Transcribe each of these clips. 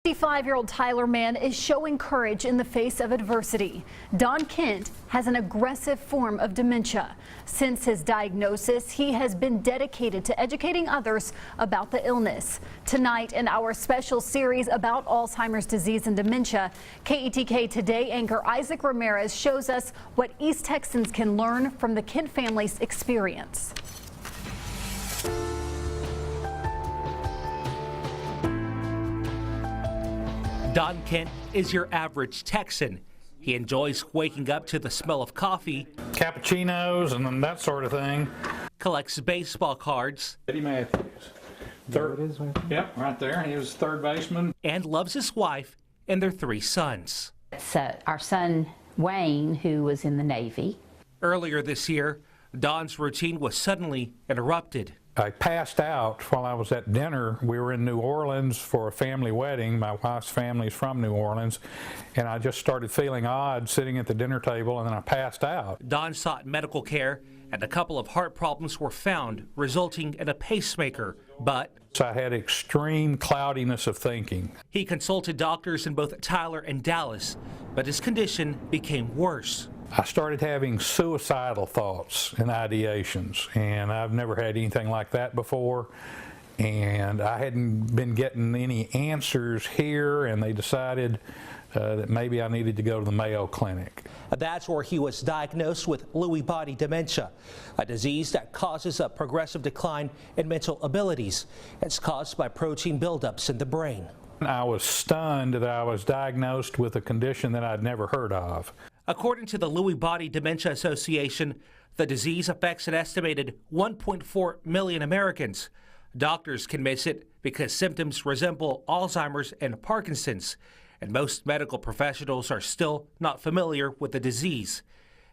55-year-old Tyler man is showing courage in the face of adversity. Don Kent has an aggressive form of dementia. Since his diagnosis, he has been dedicated to educating others about the illness. Tonight, in our special series about Alzheimer's disease and dementia, KETK Today anchor Isaac Ramirez shows us what East Texans can learn from the Kent family's experience. Don Kent is your average Texan. He enjoys waking up to the smell of coffee, cappuccinos, and that sort of thing. Collects baseball cards. Eddie Matthews. Third. Yep, right there. He was third baseman. And loves his wife and their 3 sons. It's our son, Wayne, who was in the Navy. Earlier this year, Don's routine was suddenly interrupted. I passed out while I was at dinner. We were in New Orleans for a family wedding. My wife's family is from New Orleans, and I just started feeling odd sitting at the dinner table, and then I passed out. Don sought medical care, and a couple of heart problems were found, resulting in a pacemaker, but So I had extreme cloudiness of thinking. He consulted doctors in both Tyler and Dallas, but his condition became worse. I started having suicidal thoughts and ideations, and I've never had anything like that before. And I hadn't been getting any answers here, and they decided that maybe I needed to go to the Mayo Clinic. That's where he was diagnosed with Lewy body dementia, a disease that causes a progressive decline in mental abilities. It's caused by protein buildups in the brain. I was stunned that I was diagnosed with a condition that I'd never heard of. According to the Lewy Body Dementia Association, the disease affects an estimated 1.4 million Americans. Doctors can miss it because symptoms resemble Alzheimer's and Parkinson's, and most medical professionals are still not familiar with the disease.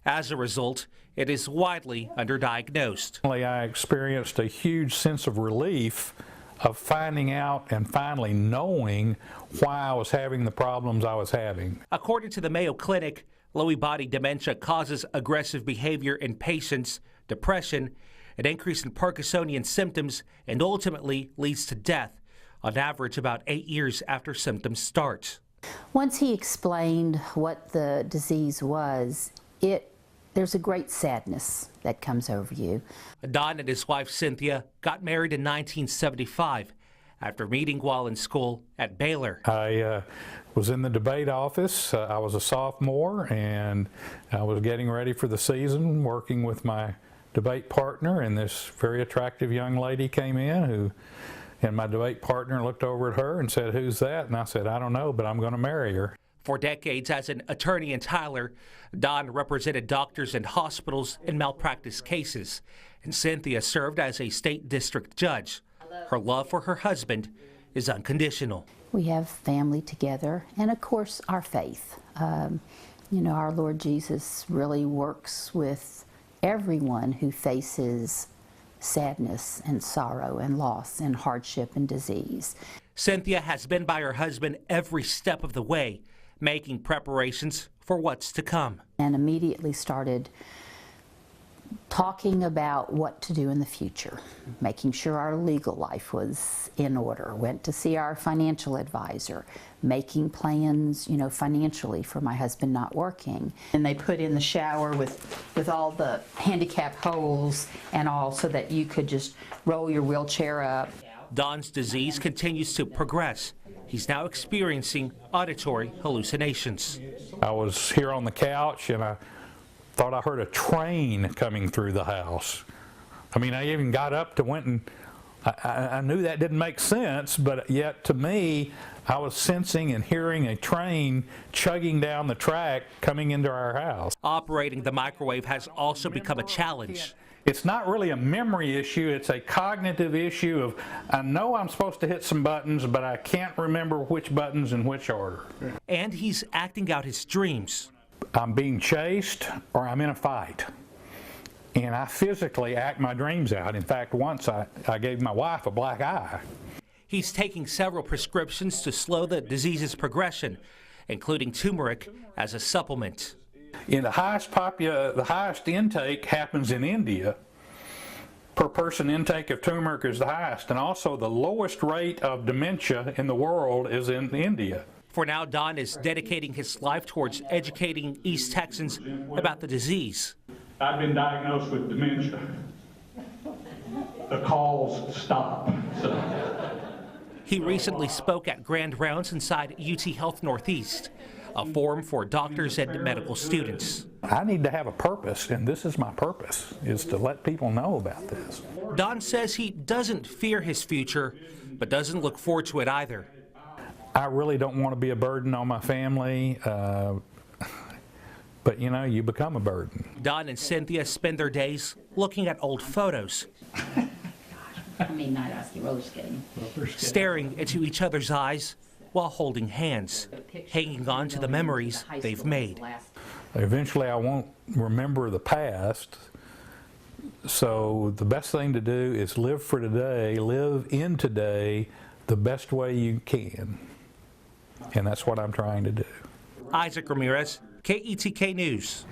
As a result, it is widely underdiagnosed. I experienced a huge sense of relief of finding out and finally knowing why I was having the problems I was having. According to the Mayo Clinic, Lewy body dementia causes aggressive behavior in patients, depression, an increase in Parkinsonian symptoms, and ultimately leads to death, on average about 8 years after symptoms start. Once he explained what the disease was, there's a great sadness that comes over you. Don and his wife Cynthia got married in 1975 after meeting while in school at Baylor. I was in the debate office. I was a sophomore, and I was getting ready for the season, working with my debate partner, and this very attractive young lady came in and my debate partner looked over at her and said, "Who's that?" And I said, "I don't know, but I'm going to marry her." For decades as an attorney in Tyler, Don represented doctors and hospitals in malpractice cases, and Cynthia served as a state district judge. Her love for her husband is unconditional. We have family together, and of course our faith. You know, our Lord Jesus really works with everyone who faces sadness and sorrow and loss and hardship and disease. Cynthia has been by her husband every step of the way, making preparations for what's to come. And immediately started talking about what to do in the future, making sure our legal life was in order, went to see our financial advisor, making plans, you know, financially for my husband not working. And they put in the shower with all the handicap holes and all so that you could just roll your wheelchair up. Don's disease continues to progress. He's now experiencing auditory hallucinations. I was here on the couch and I thought I heard a train coming through the house. I mean, I even got up to went and I knew that didn't make sense, but yet to me, I was sensing and hearing a train chugging down the track coming into our house. Operating the microwave has also become a challenge. It's not really a memory issue, it's a cognitive issue of, I know I'm supposed to hit some buttons, but I can't remember which buttons in which order. And he's acting out his dreams. I'm being chased or I'm in a fight. And I physically act my dreams out. In fact, once I gave my wife a black eye. He's taking several prescriptions to slow the disease's progression, including turmeric as a supplement. In the highest intake happens in India, per person intake of turmeric is the highest, and also the lowest rate of dementia in the world is in India. For now, Don is dedicating his life towards educating East Texans about the disease. I've been diagnosed with dementia. The calls stop. He recently spoke at Grand Rounds inside UT Health Northeast, a forum for doctors and medical students. I need to have a purpose, and this is my purpose, is to let people know about this. Don says he doesn't fear his future, but doesn't look forward to it either. I really don't want to be a burden on my family, but you know, you become a burden. Don and Cynthia spend their days looking at old photos, Midnight Oscar roller skating. staring into each other's eyes while holding hands, hanging on to the memories they've made. Eventually, I won't remember the past, so the best thing to do is live for today, live in today the best way you can, and that's what I'm trying to do. Isaac Ramirez, KETK News.